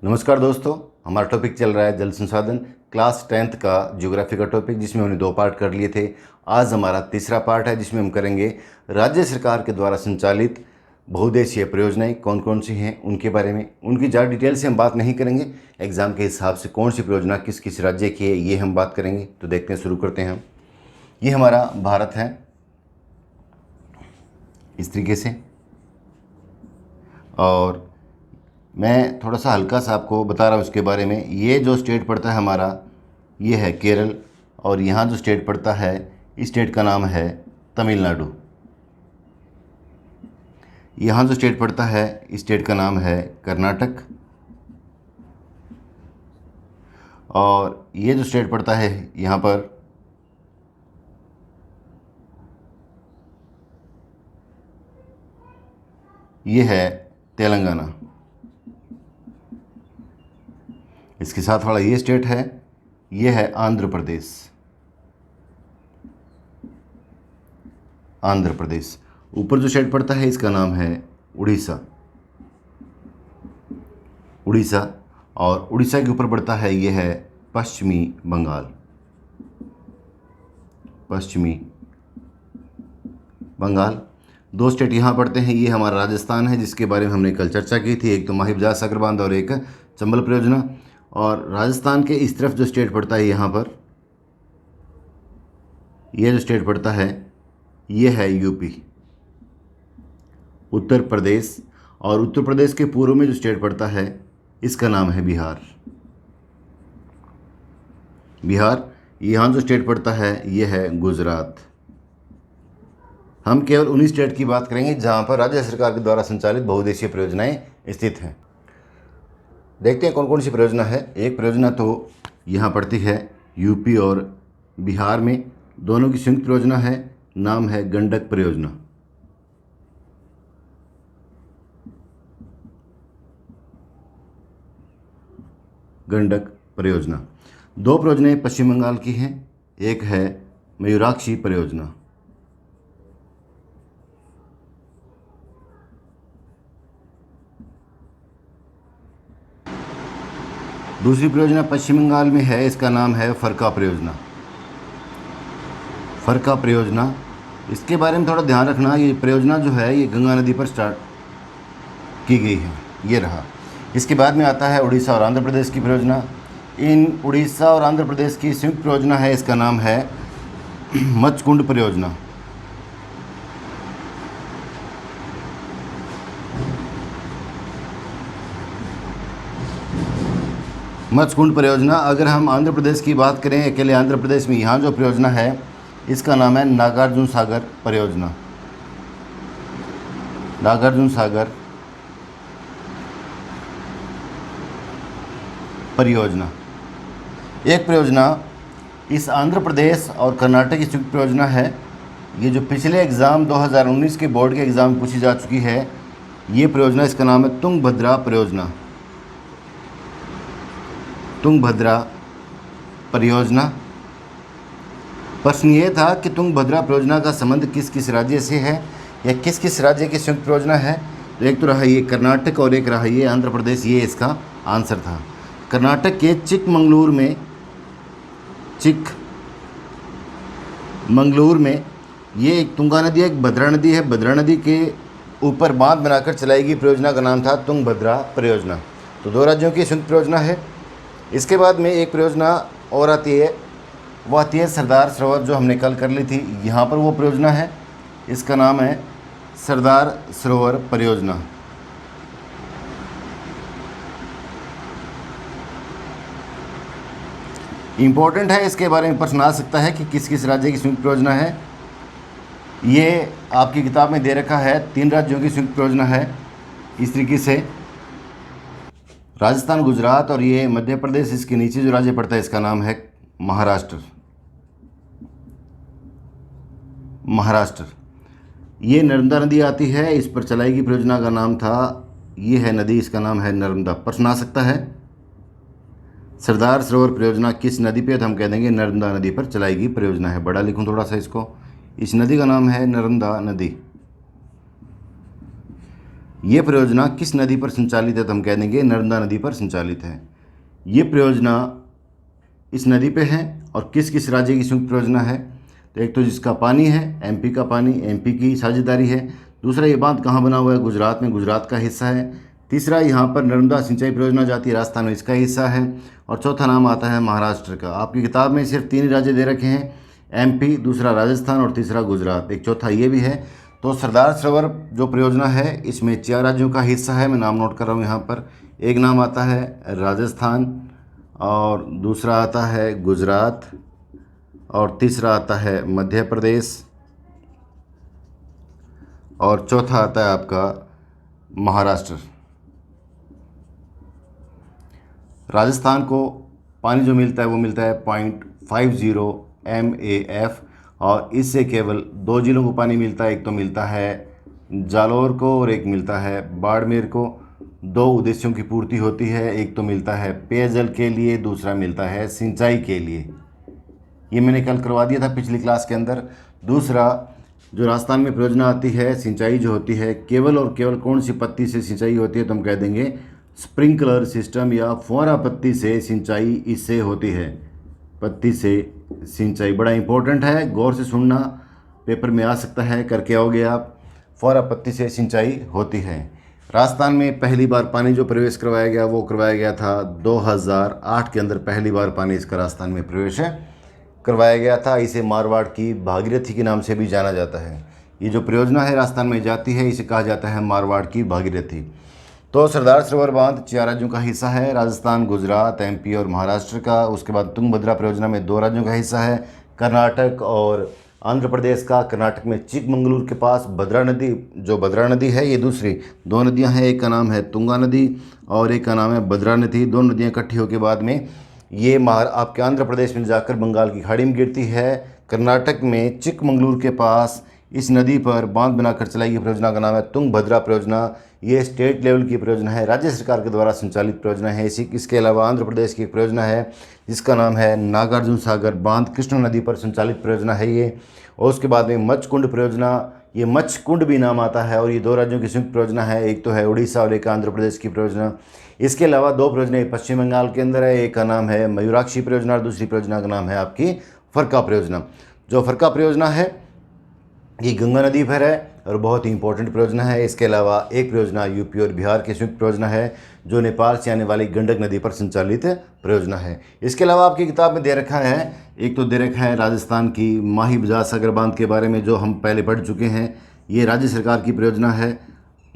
नमस्कार दोस्तों, हमारा टॉपिक चल रहा है जल संसाधन क्लास 10th का ज्योग्राफी का टॉपिक, जिसमें हमने 2 पार्ट कर लिए थे। आज हमारा तीसरा पार्ट है, जिसमें हम करेंगे राज्य सरकार के द्वारा संचालित बहुउद्देशीय परियोजनाएं कौन कौन सी हैं उनके बारे में। उनकी ज़्यादा डिटेल से हम बात नहीं करेंगे, एग्ज़ाम के हिसाब से कौन सी परियोजना किस किस राज्य की है ये हम बात करेंगे। तो देखते हैं, शुरू करते हैं हम। ये हमारा भारत है इस तरीके से, और मैं थोड़ा सा हल्का सा आपको बता रहा हूँ उसके बारे में। ये जो स्टेट पड़ता है हमारा, ये है केरल, और यहाँ जो स्टेट पड़ता है इस स्टेट का नाम है तमिलनाडु। यहाँ जो स्टेट पड़ता है इस स्टेट का नाम है कर्नाटक, और ये जो स्टेट पड़ता है यहाँ पर ये है तेलंगाना। इसके साथ वाला ये स्टेट है, ये है आंध्र प्रदेश। आंध्र प्रदेश। ऊपर जो स्टेट पड़ता है इसका नाम है उड़ीसा। उड़ीसा, और उड़ीसा के ऊपर पड़ता है ये है पश्चिमी बंगाल। पश्चिमी बंगाल। 2 स्टेट यहाँ पड़ते हैं, ये हमारा राजस्थान है, जिसके बारे में हमने कल चर्चा की थी। एक तो माहिबजाह सागर बांध और एक चंबल परियोजना। और राजस्थान के इस तरफ जो स्टेट पड़ता है यहाँ पर, यह जो स्टेट पड़ता है ये है यूपी। उत्तर प्रदेश, और उत्तर प्रदेश के पूर्व में जो स्टेट पड़ता है इसका नाम है बिहार। बिहार। यहाँ जो स्टेट पड़ता है ये है गुजरात। हम केवल उन्हीं स्टेट की बात करेंगे जहाँ पर राज्य सरकार के द्वारा संचालित बहुउद्देशीय परियोजनाएं स्थित हैं। देखते हैं कौन कौन सी परियोजना है। एक परियोजना तो यहाँ पड़ती है यूपी और बिहार में, दोनों की संयुक्त परियोजना है, नाम है गंडक परियोजना। गंडक परियोजना। 2 परियोजनाएं पश्चिम बंगाल की हैं, एक है मयूराक्षी परियोजना। दूसरी परियोजना पश्चिम बंगाल में है, इसका नाम है फरका परियोजना। फरका परियोजना। इसके बारे में थोड़ा ध्यान रखना, ये परियोजना जो है ये गंगा नदी पर स्टार्ट की गई है, ये रहा। इसके बाद में आता है उड़ीसा और आंध्र प्रदेश की परियोजना। इन उड़ीसा और आंध्र प्रदेश की संयुक्त परियोजना है, इसका नाम है मचकुंड परियोजना। मचकुंड परियोजना। अगर हम आंध्र प्रदेश की बात करें, अकेले आंध्र प्रदेश में यहाँ जो परियोजना है इसका नाम है नागार्जुन सागर परियोजना। नागार्जुन सागर परियोजना। एक परियोजना इस आंध्र प्रदेश और कर्नाटक की संयुक्त परियोजना है। ये जो पिछले एग्ज़ाम 2019 के बोर्ड के एग्ज़ाम में पूछी जा चुकी है, ये परियोजना, इसका नाम है तुंगभद्रा परियोजना। तुंगभद्रा परियोजना। प्रश्न ये था कि तुंगभद्रा परियोजना का संबंध किस किस राज्य से है, या किस किस राज्य की संयुक्त परियोजना है। तो एक तो रहा ये कर्नाटक और एक रहा ये आंध्र प्रदेश, ये इसका आंसर था। कर्नाटक के चिकमंगलूर में ये एक तुंगा नदी है, एक भद्रा नदी है। भद्रा नदी के ऊपर बांध बनाकर चलाई गई परियोजना का नाम था तुंगभद्रा परियोजना। तो 2 राज्यों की संयुक्त परियोजना है। इसके बाद में एक परियोजना और आती है, वो आती है सरदार सरोवर, जो हमने कल कर ली थी। यहाँ पर वो परियोजना है, इसका नाम है सरदार सरोवर परियोजना। इम्पोर्टेंट है, इसके बारे में प्रश्न आ सकता है कि किस किस राज्य की संयुक्त परियोजना है। ये आपकी किताब में दे रखा है, 3 राज्यों की संयुक्त परियोजना है इस तरीके से, राजस्थान, गुजरात और ये मध्य प्रदेश। इसके नीचे जो राज्य पड़ता है इसका नाम है महाराष्ट्र। महाराष्ट्र। ये नर्मदा नदी आती है, इस पर चलाई गई परियोजना का नाम था, ये है नदी, इसका नाम है नर्मदा। प्रश्न आ सकता है सरदार सरोवर परियोजना किस नदी पे, तो हम कह देंगे नर्मदा नदी पर चलाई गई परियोजना है। बड़ा लिखूं थोड़ा सा इसको। इस नदी का नाम है नर्मदा नदी। ये परियोजना किस नदी पर संचालित है? तो हम कह देंगे नर्मदा नदी पर संचालित है। ये परियोजना इस नदी पे है और किस किस राज्य की संयुक्त परियोजना है? तो एक तो जिसका पानी है एमपी का पानी, एमपी की साझेदारी है। दूसरा, ये बांध कहाँ बना हुआ है? गुजरात में, गुजरात का हिस्सा है। तीसरा, यहाँ पर नर्मदा सिंचाई परियोजना जाती है राजस्थान में, इसका हिस्सा है। और चौथा नाम आता है महाराष्ट्र का। आपकी किताब में सिर्फ 3 राज्य दे रखे हैं, एमपी, दूसरा राजस्थान और तीसरा गुजरात, एक चौथा ये भी है। तो सरदार सरोवर जो परियोजना है इसमें 4 राज्यों का हिस्सा है। मैं नाम नोट कर रहा हूँ यहाँ पर। एक नाम आता है राजस्थान, और दूसरा आता है गुजरात, और तीसरा आता है मध्य प्रदेश, और चौथा आता है आपका महाराष्ट्र। राजस्थान को पानी जो मिलता है वो मिलता है 0.50 MAF, और इससे केवल 2 जिलों को पानी मिलता है। एक तो मिलता है जालौर को और एक मिलता है बाड़मेर को। 2 उद्देश्यों की पूर्ति होती है, एक तो मिलता है पेयजल के लिए, दूसरा मिलता है सिंचाई के लिए। ये मैंने कल करवा दिया था पिछली क्लास के अंदर। दूसरा, जो राजस्थान में परियोजना आती है सिंचाई जो होती है, केवल और केवल कौन सी पत्ती से सिंचाई होती है? तो हम कह देंगे स्प्रिंकलर सिस्टम या फुहारा पत्ती से सिंचाई इससे होती है। पत्ती से सिंचाई बड़ा इंपॉर्टेंट है, गौर से सुनना, पेपर में आ सकता है, करके आओगे आप। फुहारा पत्ती से सिंचाई होती है। राजस्थान में पहली बार पानी जो प्रवेश करवाया गया वो करवाया गया था 2008 के अंदर। पहली बार पानी इसका राजस्थान में प्रवेश करवाया गया था। इसे मारवाड़ की भागीरथी के नाम से भी जाना जाता है। ये जो परियोजना है राजस्थान में जाती है इसे कहा जाता है मारवाड़ की भागीरथी। तो सरदार सरोवर बांध 4 राज्यों का हिस्सा है, राजस्थान, गुजरात, एमपी और महाराष्ट्र का। उसके बाद तुंगभद्रा परियोजना में 2 राज्यों का हिस्सा है, कर्नाटक और आंध्र प्रदेश का। कर्नाटक में चिकमंगलूर के पास भद्रा नदी, जो भद्रा नदी है, ये दूसरी 2 नदियां हैं। एक का नाम है तुंगा नदी और एक का नाम है भद्रा नदी। 2 नदियां इकट्ठी होकर बाद में ये आपके आंध्र प्रदेश में जाकर बंगाल की खाड़ी में गिरती है। कर्नाटक में चिकमंगलूर के पास इस नदी पर बांध बनाकर चलाई गई परियोजना का नाम है तुंगभद्रा परियोजना। ये स्टेट लेवल की परियोजना है, राज्य सरकार के द्वारा संचालित परियोजना है। इसके अलावा आंध्र प्रदेश की एक परियोजना है जिसका नाम है नागार्जुन सागर बांध, कृष्णा नदी पर संचालित परियोजना है ये। और उसके बाद में मच्छकुंड परियोजना, ये मच्छकुंड भी नाम आता है, और ये 2 राज्यों की संयुक्त परियोजना है। एक तो है उड़ीसा और एक आंध्र प्रदेश की परियोजना। इसके अलावा 2 परियोजनाएं पश्चिम बंगाल के अंदर है। एक का नाम है मयूराक्षी परियोजना और दूसरी परियोजना का नाम है आपकी फरका परियोजना। जो फरका परियोजना है ये गंगा नदी पर है और बहुत ही इंपॉर्टेंट परियोजना है। इसके अलावा एक परियोजना यूपी और बिहार की संयुक्त परियोजना है जो नेपाल से आने वाली गंडक नदी पर संचालित परियोजना है। इसके अलावा आपकी किताब में दे रखा है, एक तो दे रखा है राजस्थान की माही बजाज सागर बांध के बारे में, जो हम पहले पढ़ चुके हैं। ये राज्य सरकार की परियोजना है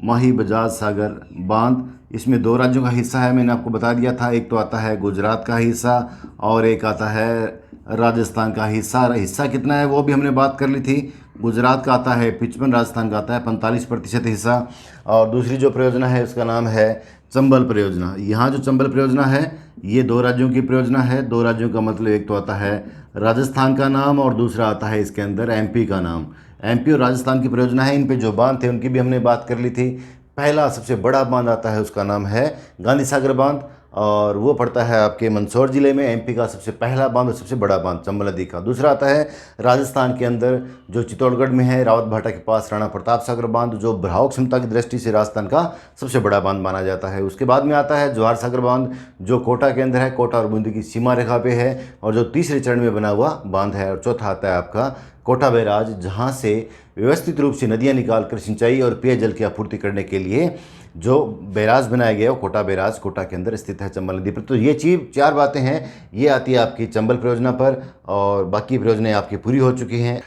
माही बजाज सागर बांध। इसमें 2 राज्यों का हिस्सा है, मैंने आपको बता दिया था। एक तो आता है गुजरात का हिस्सा और एक आता है राजस्थान का हिस्सा। हिस्सा कितना है वो भी हमने बात कर ली थी। गुजरात का आता है 55, राजस्थान का आता है 45% हिस्सा। और दूसरी जो परियोजना है उसका नाम है चंबल परियोजना। यहाँ जो चंबल परियोजना है ये 2 राज्यों की परियोजना है। 2 राज्यों का मतलब एक तो आता है राजस्थान का नाम और दूसरा आता है इसके अंदर एमपी का नाम। एमपी और राजस्थान की परियोजना है। इन पे जो बांध थे उनकी भी हमने बात कर ली थी। पहला सबसे बड़ा बांध आता है उसका नाम है गांधी सागर बांध, और वो पड़ता है आपके मंदसौर जिले में। एमपी का सबसे पहला बांध और सबसे बड़ा बांध चंबल नदी का। दूसरा आता है राजस्थान के अंदर जो चित्तौड़गढ़ में है, रावत भाटा के पास राणा प्रताप सागर बांध, जो बहाव क्षमता की दृष्टि से राजस्थान का सबसे बड़ा बांध माना जाता है। उसके बाद में आता है जवाहर सागर बांध जो कोटा के अंदर है, कोटा और बूंदी की सीमा रेखा पे है और जो तीसरे चरण में बना हुआ बांध है। और चौथा आता है आपका कोटा बैराज, जहाँ से व्यवस्थित रूप से नदियाँ निकालकर सिंचाई और पेयजल की आपूर्ति करने के लिए जो बैराज बनाया गया है वो कोटा बैराज कोटा के अंदर स्थित है चंबल नदी पर। तो ये 4 बातें हैं, ये आती है आपकी चंबल परियोजना पर, और बाकी परियोजनाएं आपकी पूरी हो चुकी हैं।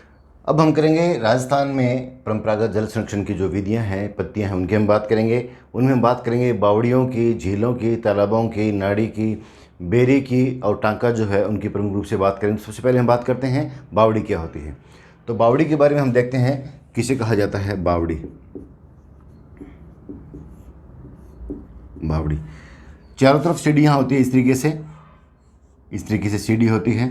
अब हम करेंगे राजस्थान में परंपरागत जल संरक्षण की जो विधियां हैं, पत्तियां हैं, उनकी हम बात करेंगे। उनमें हम बात करेंगे बावड़ियों की, झीलों की, तालाबों की, नाड़ी की, बेरी की और टांका जो है उनकी प्रमुख रूप से बात करेंगे। सबसे पहले हम बात करते हैं बावड़ी क्या होती है। तो बावड़ी के बारे में हम देखते हैं किसे कहा जाता है बावड़ी। बावड़ी चारों तरफ सीढ़ियाँ होती है इस तरीके से सीढ़ी होती है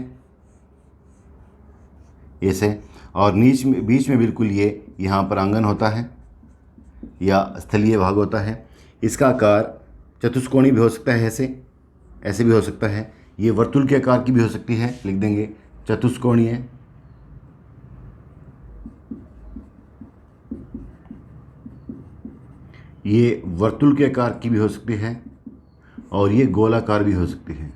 ऐसे, और बीच में बिल्कुल ये यहाँ पर आंगन होता है या स्थलीय भाग होता है। इसका आकार चतुष्कोणी भी हो सकता है, ऐसे भी हो सकता है। ये वर्तुल के आकार की भी हो सकती है, लिख देंगे चतुष्कोणीय। ये वर्तुल के आकार की भी हो सकती है और ये गोलाकार भी हो सकती है।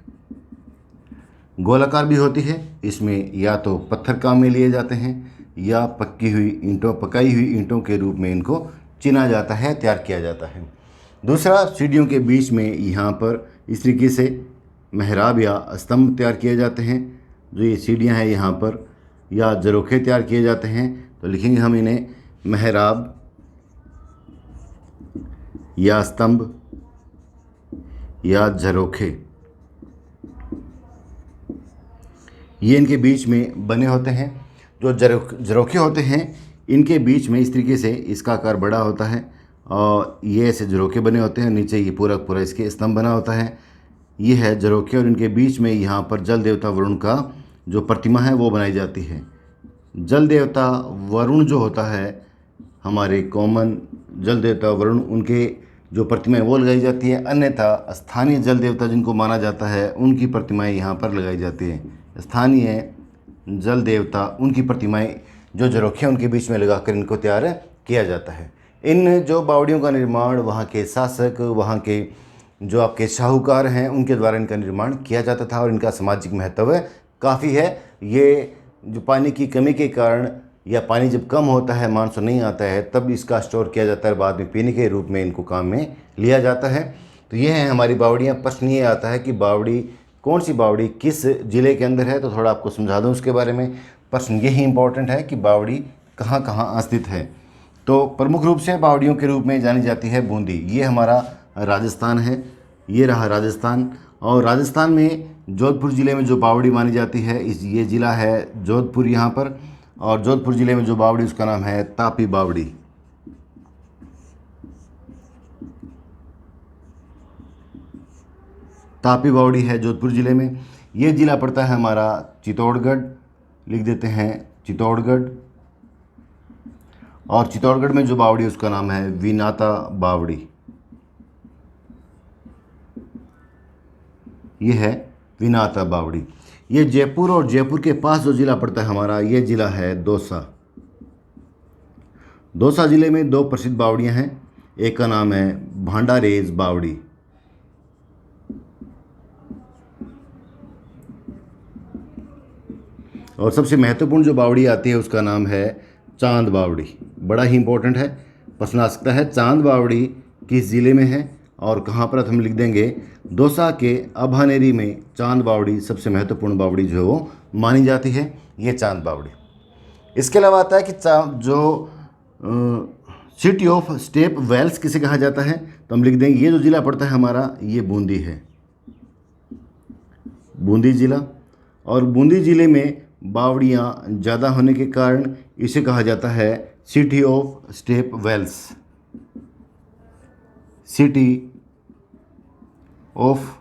गोलाकार भी होती है, इसमें या तो पत्थर काम में लिए जाते हैं या पकाई हुई ईंटों के रूप में इनको चिना जाता है, तैयार किया जाता है। दूसरा, सीढ़ियों के बीच में यहाँ पर इस तरीके से मेहराब या स्तंभ तैयार किए जाते हैं। जो ये सीढ़ियाँ हैं यहाँ पर या झरोखे तैयार किए जाते हैं, तो लिखेंगे हम इन्हें मेहराब या स्तंभ या झरोखे। ये इनके बीच में बने होते हैं। जो झरोखे होते हैं इनके बीच में इस तरीके से इसका आकार बड़ा होता है और ये ऐसे झरोखे बने होते हैं। नीचे ये पूरा इसके स्तंभ बना होता है। ये है झरोखे और इनके बीच में यहाँ पर जल देवता वरुण का जो प्रतिमा है वो बनाई जाती है। जल देवता वरुण जो होता है, हमारे कॉमन जल देवता वरुण, उनके जो प्रतिमाएं वो लगाई जाती है। अन्यथा स्थानीय जल देवता जिनको माना जाता है उनकी प्रतिमाएं यहाँ पर लगाई जाती हैं। स्थानीय जल देवता उनकी प्रतिमाएं जो झरोखे उनके बीच में लगाकर इनको तैयार किया जाता है। इन जो बावड़ियों का निर्माण वहाँ के शासक, वहाँ के जो आपके शाहूकार हैं, उनके द्वारा इनका निर्माण किया जाता था और इनका सामाजिक महत्व काफ़ी है। ये जो पानी की कमी के कारण या पानी जब कम होता है, मानसून नहीं आता है, तब इसका स्टोर किया जाता है, बाद में पीने के रूप में इनको काम में लिया जाता है। तो ये हैं हमारी बावड़ियाँ। प्रश्न ये आता है कि बावड़ी, कौन सी बावड़ी किस ज़िले के अंदर है, तो थोड़ा आपको समझा दूँ उसके बारे में। प्रश्न यही इंपॉर्टेंट है कि बावड़ी कहाँ कहाँ स्थित है। तो प्रमुख रूप से बावड़ियों के रूप में जानी जाती है बूंदी। ये हमारा राजस्थान है, ये रहा राजस्थान। और राजस्थान में जोधपुर ज़िले में जो बावड़ी मानी जाती है, ये ज़िला है जोधपुर यहाँ पर। और जोधपुर ज़िले में जो बावड़ी उसका नाम है तापी बावड़ी। तापी बावड़ी है जोधपुर ज़िले में। ये ज़िला पड़ता है हमारा चित्तौड़गढ़, लिख देते हैं चित्तौड़गढ़। और चित्तौड़गढ़ में जो बावड़ी उसका नाम है विनाता बावड़ी। ये है विनाता बावड़ी। ये जयपुर और जयपुर के पास जो ज़िला पड़ता है हमारा, ये ज़िला है दौसा। दौसा ज़िले में दो प्रसिद्ध बावड़ियाँ हैं। एक का नाम है भांडारेज बावड़ी और सबसे महत्वपूर्ण जो बावड़ी आती है उसका नाम है चांद बावड़ी। बड़ा ही इंपॉर्टेंट है, प्रश्न आ सकता है चांद बावड़ी किस ज़िले में है और कहाँ पर, हम लिख देंगे दौसा के अभानेरी में चांद बावड़ी सबसे महत्वपूर्ण बावड़ी जो है वो मानी जाती है, ये चांद बावड़ी। इसके अलावा आता है कि जो सिटी ऑफ स्टेप वेल्स किसे कहा जाता है, तो हम लिख देंगे ये जो ज़िला पड़ता है हमारा, ये बूंदी है, बूंदी ज़िला। और बूंदी ज़िले में बावड़ियाँ ज़्यादा होने के कारण इसे कहा जाता है city of step wells, city of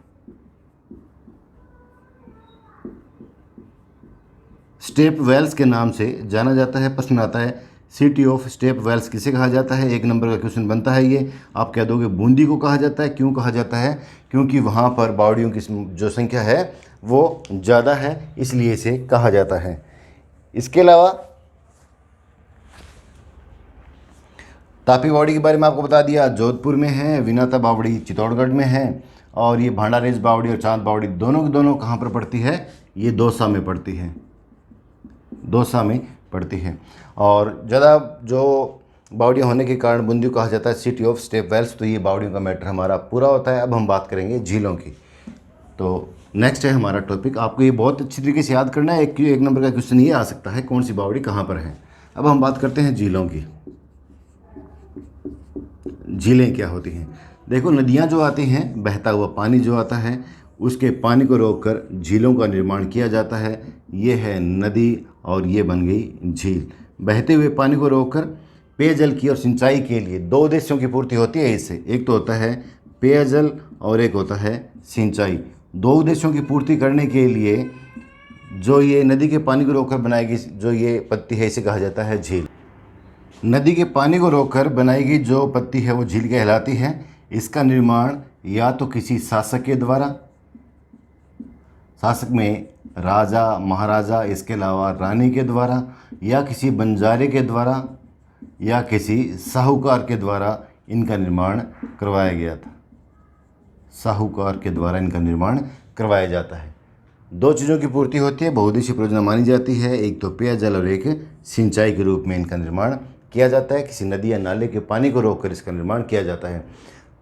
step wells के नाम से जाना जाता है। प्रश्न आता है सिटी ऑफ स्टेप वेल्स किसे कहा जाता है, 1 नंबर का क्वेश्चन बनता है ये। आप कह दोगे बूंदी को कहा जाता है। क्यों कहा जाता है? क्योंकि वहाँ पर बावड़ियों की जो संख्या है वो ज़्यादा है, इसलिए इसे कहा जाता है। इसके अलावा तापी बावड़ी के बारे में आपको बता दिया, जोधपुर में है। विनाता बावड़ी चित्तौड़गढ़ में है। और ये भांडारेज बावड़ी और चांद बावड़ी दोनों की दोनों कहाँ पर पड़ती है? ये दौसा में पड़ती है, दौसा में पड़ती है। और ज़्यादा जो बावड़ियाँ होने के कारण बूंदी को कहा जाता है सिटी ऑफ स्टेप वेल्स। तो ये बावड़ियों का मैटर हमारा पूरा होता है। अब हम बात करेंगे झीलों की। तो नेक्स्ट है हमारा टॉपिक, आपको ये बहुत अच्छी तरीके से याद करना है। एक नंबर का क्वेश्चन ये आ सकता है, कौन सी बावड़ी कहाँ पर है। अब हम बात करते हैं झीलों की। झीलें क्या होती हैं? देखो, नदियाँ जो आती हैं, बहता हुआ पानी जो आता है, उसके पानी को रोककर झीलों का निर्माण किया जाता है। ये है नदी और ये बन गई झील। बहते हुए पानी को रोककर पेयजल की और सिंचाई के लिए 2 उद्देश्यों की पूर्ति होती है इससे। एक तो होता है पेयजल और एक होता है सिंचाई। 2 उद्देश्यों की पूर्ति करने के लिए जो ये नदी के पानी को रोककर बनाएगी जो ये पत्ती है, इसे कहा जाता है झील। नदी के पानी को रोककर बनाई गई जो पत्ती है वो झील कहलाती है। इसका निर्माण या तो किसी शासक के द्वारा, शासक में राजा महाराजा, इसके अलावा रानी के द्वारा, या किसी बंजारे के द्वारा, या किसी साहूकार के द्वारा इनका निर्माण करवाया गया था। साहूकार के द्वारा इनका निर्माण करवाया जाता है। दो चीज़ों की पूर्ति होती है, बहुउद्देशीय परियोजना मानी जाती है, एक तो पेयजल और एक सिंचाई के रूप में इनका निर्माण किया जाता है। किसी नदी या नाले के पानी को रोककर इसका निर्माण किया जाता है।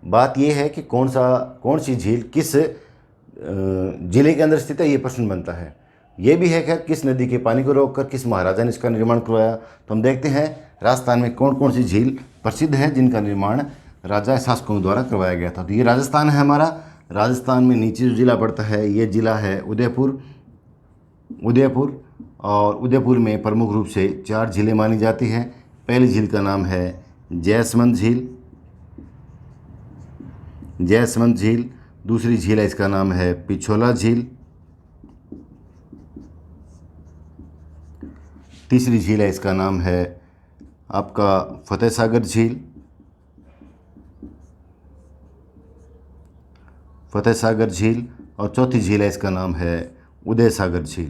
बात यह है कि कौन सी झील किस जिले के अंदर स्थित है, ये प्रश्न बनता है। ये भी है कि किस नदी के पानी को रोककर किस महाराजा ने इसका निर्माण करवाया। तो हम देखते हैं राजस्थान में कौन कौन सी झील प्रसिद्ध है जिनका निर्माण राजा शासकों द्वारा करवाया गया था। तो ये राजस्थान है हमारा। राजस्थान में नीचे जो जिला पड़ता है ये जिला है उदयपुर। और उदयपुर में प्रमुख रूप से 4 झीलें मानी जाती हैं। पहली झील का नाम है जयसमंद झील। दूसरी झील है, इसका नाम है पिछोला झील। तीसरी झील है, इसका नाम है आपका फतेह सागर झील। और चौथी झील है, इसका नाम है उदय सागर झील।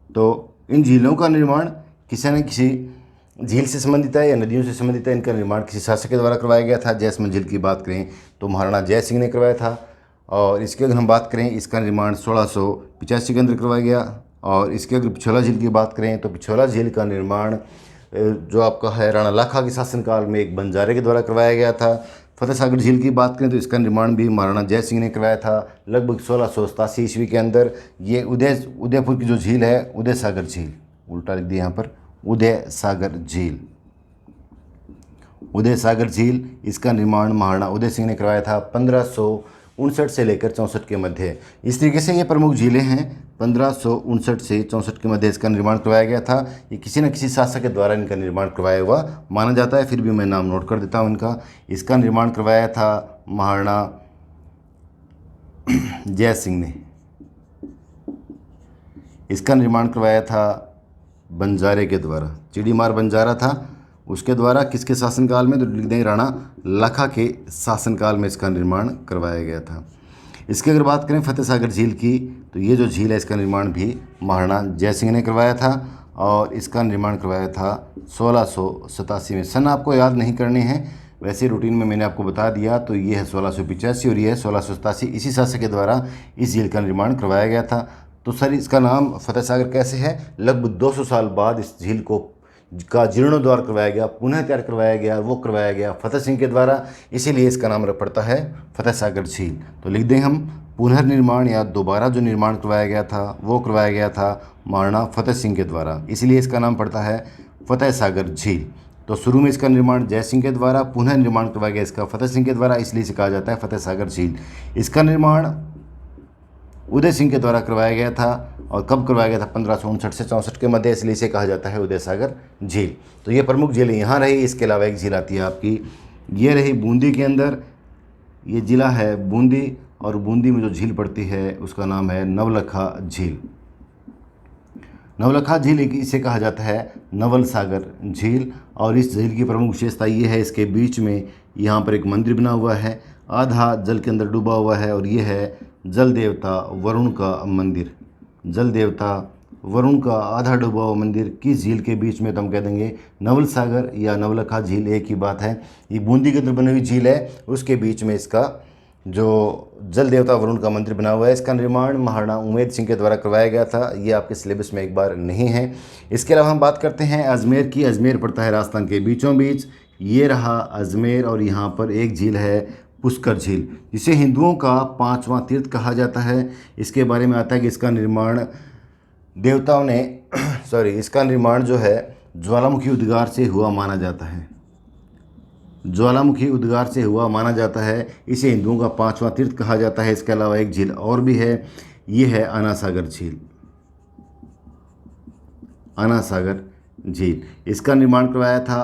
तो इन झीलों का निर्माण किसी न किसी झील से संबंधित है या नदियों से संबंधित है। इनका निर्माण किसी शासक के द्वारा करवाया गया था। जयसमंद झील की बात करें तो महाराणा जय सिंह ने करवाया था। और इसकी अगर हम बात करें, इसका निर्माण 1685 के अंदर करवाया गया। और इसके अगर पिछोला झील की बात करें तो पिछोला झील का निर्माण जो आपका है राणा लाखा के शासनकाल में एक बंजारे के द्वारा करवाया गया था। फतेह सागर झील की बात करें तो इसका निर्माण भी महाराणा जय सिंह ने करवाया था लगभग 1687 ईस्वी के अंदर। ये उदयपुर की जो झील है उदय सागर झील, उल्टा लिख दिया यहाँ पर, उदय सागर झील, इसका निर्माण महाराणा उदय सिंह ने करवाया था 1559 से लेकर 64 के मध्य। इस तरीके से ये प्रमुख झीलें हैं। 1559 से 64 के मध्य इसका निर्माण करवाया गया था। ये किसी न किसी शासक के द्वारा इनका निर्माण करवाया हुआ माना जाता है। फिर भी मैं नाम नोट कर देता हूँ इनका। इसका निर्माण करवाया था महाराणा जय सिंह ने। इसका निर्माण करवाया था बंजारे के द्वारा, चिड़ीमार बंजारा था उसके द्वारा। किसके शासनकाल में? तो लिख देंगे राणा लाखा के शासनकाल में इसका निर्माण करवाया गया था। इसकी अगर बात करें फतेह सागर झील की तो ये जो झील है इसका निर्माण भी महाराणा जय सिंह ने करवाया था। और इसका निर्माण करवाया था 1687 में। सन आपको याद नहीं करने हैं, वैसे रूटीन में मैंने आपको बता दिया। तो ये है 1685 और ये है 1687। इसी शासक के द्वारा इस झील का निर्माण करवाया गया था। तो सर इसका नाम फतेह सागर कैसे है? लगभग 200 साल बाद इस झील का जीर्णोद्धार करवाया गया, पुनः तैयार करवाया गया। वो करवाया गया फतेह सिंह के द्वारा, इसीलिए इसका नाम पड़ता है फतेह सागर झील। तो लिख दें हम पुनर्निर्माण या दोबारा जो निर्माण करवाया गया था वो करवाया गया था महाराणा फतेह सिंह के द्वारा, इसलिए इसका नाम पड़ता है फतेह सागर झील। तो शुरू में इसका निर्माण जय सिंह के द्वारा, पुनः निर्माण करवाया गया इसका फतेह सिंह के द्वारा, इसलिए इसे कहा जाता है फतेह सागर झील। इसका निर्माण उदय सिंह के द्वारा करवाया गया था। और कब करवाया गया था? 1559 से 64 के मध्य, इसलिए इसे कहा जाता है उदय सागर झील। तो ये प्रमुख झीलें यहाँ रही। इसके अलावा एक झील आती है आपकी, ये रही बूंदी के अंदर। ये जिला है बूंदी और बूंदी में जो झील पड़ती है उसका नाम है नवलखा झील। नवलखा झील इसे कहा जाता है नवल सागर झील। और इस झील की प्रमुख विशेषता ये है, इसके बीच में यहाँ पर एक मंदिर बना हुआ है, आधा जल के अंदर डूबा हुआ है। और ये है जल देवता वरुण का मंदिर। जल देवता वरुण का आधा डूबा हुआ मंदिर किस झील के बीच में? तो हम कह देंगे नवल सागर या नवलखा झील, एक ही बात है। ये बूंदी के अंदर बनी हुई झील है, उसके बीच में इसका जो जल देवता वरुण का मंदिर बना हुआ है। इसका निर्माण महाराणा उमेद सिंह के द्वारा करवाया गया था। ये आपके सिलेबस में एक बार नहीं है। इसके अलावा हम बात करते हैं अजमेर की। अजमेर पड़ता है राजस्थान के बीचों बीच। ये रहा अजमेर और यहाँ पर एक झील है पुष्कर झील, जिसे हिंदुओं का 5वां तीर्थ कहा जाता है। इसके बारे में आता है कि इसका निर्माण देवताओं ने इसका निर्माण जो है ज्वालामुखी उद्गार से हुआ माना जाता है। ज्वालामुखी उद्गार से हुआ माना जाता है, इसे हिंदुओं का 5वां तीर्थ कहा जाता है। इसके अलावा एक झील और भी है, ये है आना सागर झील। आना सागर झील, इसका निर्माण करवाया था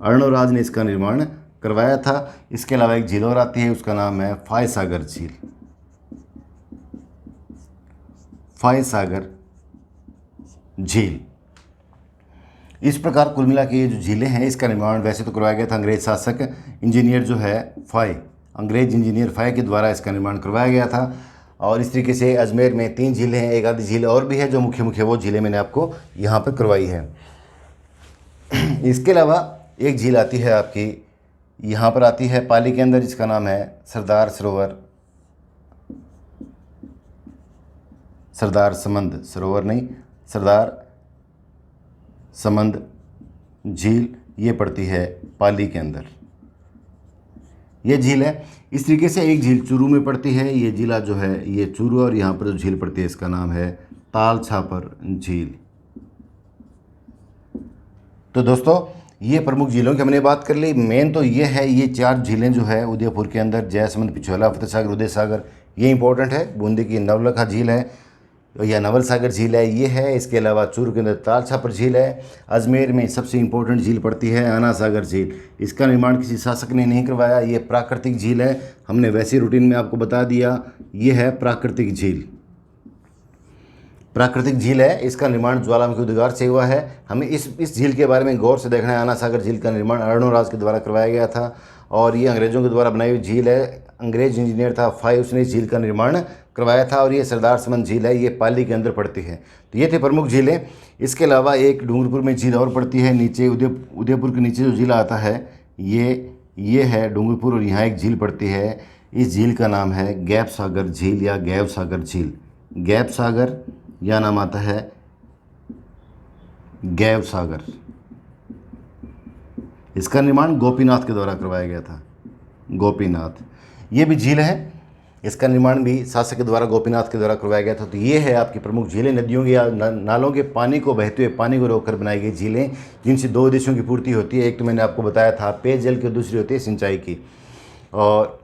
अर्णोराज ने इसका निर्माण करवाया था। इसके अलावा एक झील और आती है, उसका नाम है फाय सागर झील। फाय सागर झील। इस प्रकार कुल मिला के ये जो झीलें हैं इसका निर्माण वैसे तो करवाया गया था अंग्रेज शासक इंजीनियर जो है अंग्रेज इंजीनियर फाय के द्वारा इसका निर्माण करवाया गया था। और इस तरीके से अजमेर में 3 झीलें हैं, एक आधी झील और भी है जो मुख्य वो झीलें मैंने आपको यहाँ पर करवाई है। इसके अलावा एक झील आती है आपकी यहाँ पर आती है पाली के अंदर, जिसका नाम है सरदार सरोवर, सरदार समंद सरोवर नहीं, सरदार समंद झील, ये पड़ती है पाली के अंदर, ये झील है। इस तरीके से एक झील चूरू में पड़ती है, ये जिला जो है ये चूरू, और यहाँ पर जो झील पड़ती है इसका नाम है ताल छापर झील। तो दोस्तों ये प्रमुख झीलों की हमने बात कर ली। मेन तो ये है, ये 4 झीलें जो है उदयपुर के अंदर, जयसमंद, पिछोला, फतेह सागर, उदय सागर, ये इंपॉर्टेंट है। बूंदी की नवलखा झील है या नवल सागर झील है, ये है। इसके अलावा चूरू के अंदर ताल छापर झील है। अजमेर में सबसे इंपॉर्टेंट झील पड़ती है आना सागर झील। इसका निर्माण किसी शासक ने नहीं करवाया, ये प्राकृतिक झील है। हमने वैसे रूटीन में आपको बता दिया, ये है प्राकृतिक झील, प्राकृतिक झील है। इसका निर्माण ज्वालामुखी उद्गार से हुआ है। हमें इस झील के बारे में गौर से देखना है। आना सागर झील का निर्माण अर्णोराज के द्वारा करवाया गया था और ये अंग्रेज़ों के द्वारा बनाई हुई झील है। अंग्रेज इंजीनियर था फाई, उसने इस झील का निर्माण करवाया था। और ये सरदार समंद झील है, ये पाली के अंदर पड़ती है। तो ये थे प्रमुख झीलें। इसके अलावा एक डूंगरपुर में झील और पड़ती है नीचे, उदयपुर के नीचे जो जिला आता है ये है डूंगरपुर, और यहाँ एक झील पड़ती है। इस झील का नाम है गैब सागर झील या गैब सागर झील। गैब सागर या नाम आता है गैब सागर। इसका निर्माण गोपीनाथ के द्वारा करवाया गया था, गोपीनाथ। ये भी झील है, इसका निर्माण भी शासक के द्वारा गोपीनाथ के द्वारा करवाया गया था। तो ये है आपकी प्रमुख झीलें, नदियों के या नालों के पानी को, बहते हुए पानी को रोककर बनाई गई झीलें, जिनसे 2 उद्देश्यों की पूर्ति होती है। एक तो मैंने आपको बताया था पेयजल की, दूसरी होती है सिंचाई की। और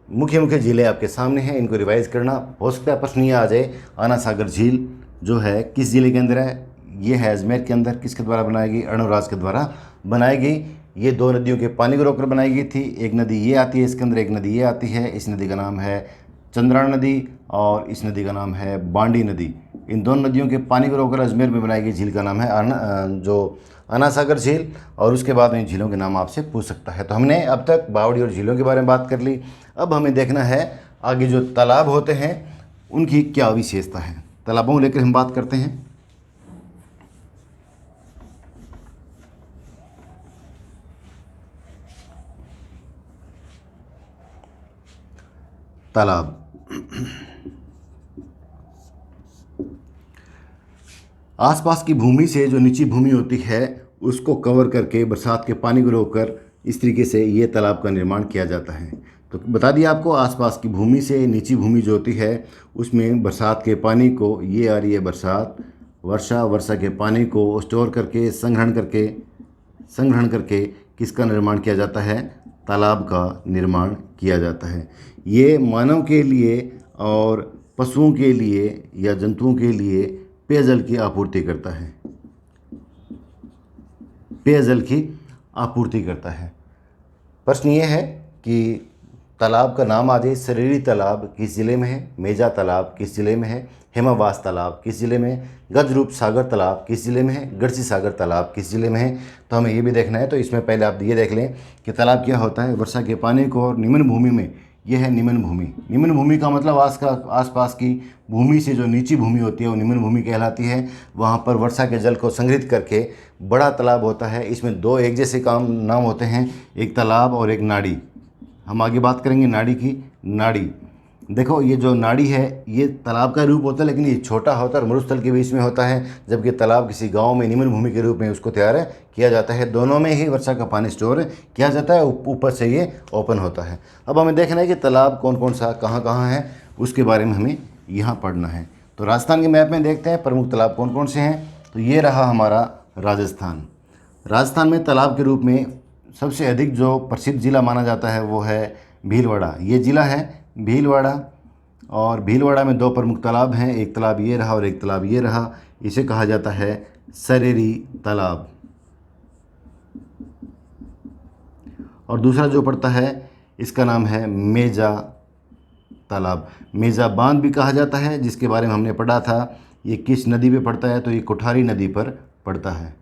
मुख्य झीलें आपके सामने हैं, इनको रिवाइज करना। हो सकता है प्रश्न ये आ जाए, आना सागर झील जो है किस जिले के अंदर है? ये है अजमेर के अंदर। किसके द्वारा बनाई गई? अर्णोराज के द्वारा बनाई गई। ये 2 नदियों के पानी को रोककर बनाई गई थी। एक नदी ये आती है इसके अंदर, एक नदी ये आती है। इस नदी का नाम है चंद्रा नदी और इस नदी का नाम है बांडी नदी। इन दोनों नदियों के पानी को रोककर अजमेर में बनाई गई झील का नाम है आना सागर झील। और उसके बाद इन झीलों के नाम आपसे पूछ सकता है। तो हमने अब तक बावड़ी और झीलों के बारे में बात कर ली। अब हमें देखना है आगे जो तालाब होते हैं उनकी क्या विशेषता है। तालाबों को लेकर हम बात करते हैं। तालाब आसपास की भूमि से जो नीची भूमि होती है उसको कवर करके बरसात के पानी को रोककर इस तरीके से ये तालाब का निर्माण किया जाता है। तो बता दिया आपको, आसपास की भूमि से नीची भूमि जो होती है उसमें बरसात के पानी को, ये आ रही है बरसात, वर्षा के पानी को स्टोर करके संग्रहण करके किसका निर्माण किया जाता है? तालाब का निर्माण किया जाता है। ये मानव के लिए और पशुओं के लिए या जंतुओं के लिए पेयजल की आपूर्ति करता है, पेयजल की आपूर्ति करता है। प्रश्न ये है कि तालाब का नाम आ जाए। सरेरी तालाब किस ज़िले में है? मेजा तालाब किस ज़िले में है? हेमावास तालाब किस ज़िले में है? गजरूप सागर तालाब किस ज़िले में है? गढ़सी सागर तालाब किस ज़िले में है? तो हमें ये भी देखना है। तो इसमें पहले आप ये देख लें कि तालाब क्या होता है। वर्षा के पानी को, और निम्न भूमि में, यह है निम्न भूमि। निम्न भूमि का मतलब आसपास की भूमि से जो नीची भूमि होती है वो निम्न भूमि कहलाती है। वहाँ पर वर्षा के जल को संग्रहित करके बड़ा तालाब होता है। इसमें 2 एक जैसे नाम होते हैं, एक तालाब और एक नाड़ी। हम आगे बात करेंगे नाड़ी की। नाड़ी, देखो ये जो नाड़ी है ये तालाब का रूप होता है, लेकिन ये छोटा होता है और मरुस्थल के बीच में होता है, जबकि तालाब किसी गांव में निम्न भूमि के रूप में उसको तैयार किया जाता है। दोनों में ही वर्षा का पानी स्टोर किया जाता है, ऊपर से ये ओपन होता है। अब हमें देखना है कि तालाब कौन कौन सा कहाँ कहाँ है, उसके बारे में हमें यहाँ पढ़ना है। तो राजस्थान के मैप में देखते हैं प्रमुख तालाब कौन कौन से हैं। तो ये रहा हमारा राजस्थान। राजस्थान में तालाब के रूप में सबसे अधिक जो प्रसिद्ध ज़िला माना जाता है वो है भीलवाड़ा। ये ज़िला है भीलवाड़ा, और भीलवाड़ा में 2 प्रमुख तालाब हैं। एक तालाब ये रहा और एक तालाब ये रहा। इसे कहा जाता है सरेरी तालाब। और दूसरा जो पड़ता है इसका नाम है मेजा तालाब। मेजा बांध भी कहा जाता है, जिसके बारे में हमने पढ़ा था। ये किस नदी पे पड़ता है? तो ये कोठारी नदी पर पड़ता है।